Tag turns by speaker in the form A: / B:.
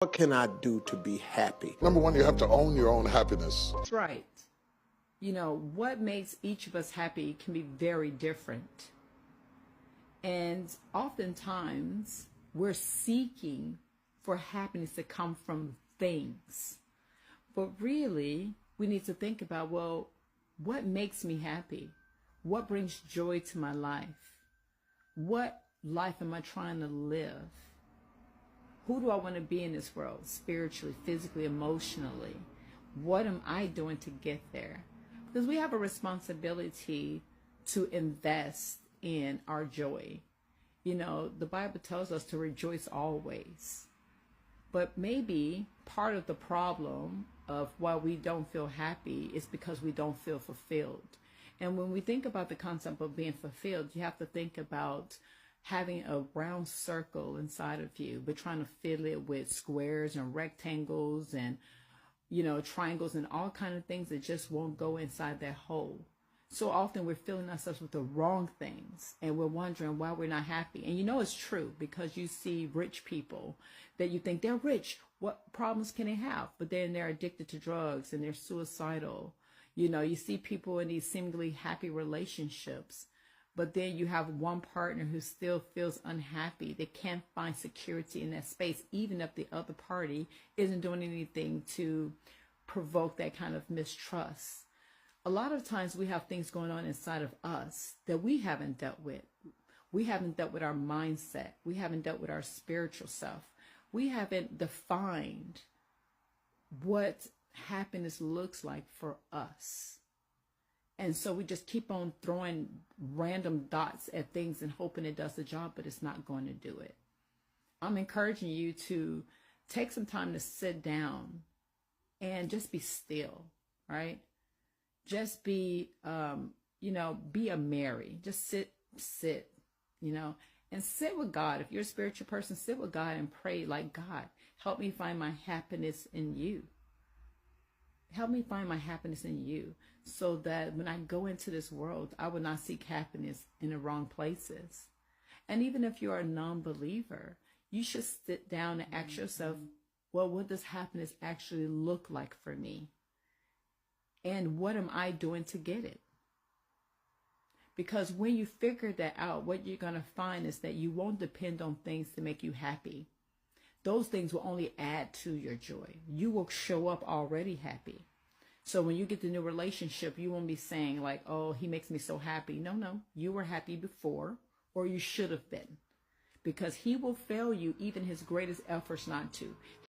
A: What can I do to be happy?
B: Number one, you have to own your own happiness.
C: That's right. You know, what makes each of us happy can be very different. And oftentimes we're seeking for happiness to come from things. But really, we need to think about, well, what makes me happy? What brings joy to my life? What life am I trying to live? Who do I want to be in this world? Spiritually, physically, emotionally. What am I doing to get there? Because we have a responsibility to invest in our joy. You know, the Bible tells us to rejoice always. But maybe part of the problem of why we don't feel happy is because we don't feel fulfilled. And when we think about the concept of being fulfilled, you have to think about having a round circle inside of you, but trying to fill it with squares and rectangles and, you know, triangles and all kind of things that just won't go inside that hole. So often we're filling ourselves with the wrong things and we're wondering why we're not happy. And you know it's true because you see rich people that you think they're rich. What problems can they have? But then they're addicted to drugs and they're suicidal. You know, you see people in these seemingly happy relationships, but then you have one partner who still feels unhappy. They can't find security in that space, even if the other party isn't doing anything to provoke that kind of mistrust. A lot of times we have things going on inside of us that we haven't dealt with. We haven't dealt with our mindset. We haven't dealt with our spiritual self. We haven't defined what happiness looks like for us. And so we just keep on throwing random dots at things and hoping it does the job, but it's not going to do it. I'm encouraging you to take some time to sit down and just be still, right? Just be, be a Mary. Just sit, and sit with God. If you're a spiritual person, sit with God and pray like, God, help me find my happiness in you. Help me find my happiness in you so that when I go into this world, I will not seek happiness in the wrong places. And even if you're a non-believer, you should sit down and ask yourself, well, what does happiness actually look like for me? And what am I doing to get it? Because when you figure that out, what you're going to find is that you won't depend on things to make you happy. Those things will only add to your joy. You will show up already happy. So when you get the new relationship, you won't be saying like, oh, he makes me so happy. No, you were happy before, or you should have been. Because he will fail you even his greatest efforts not to.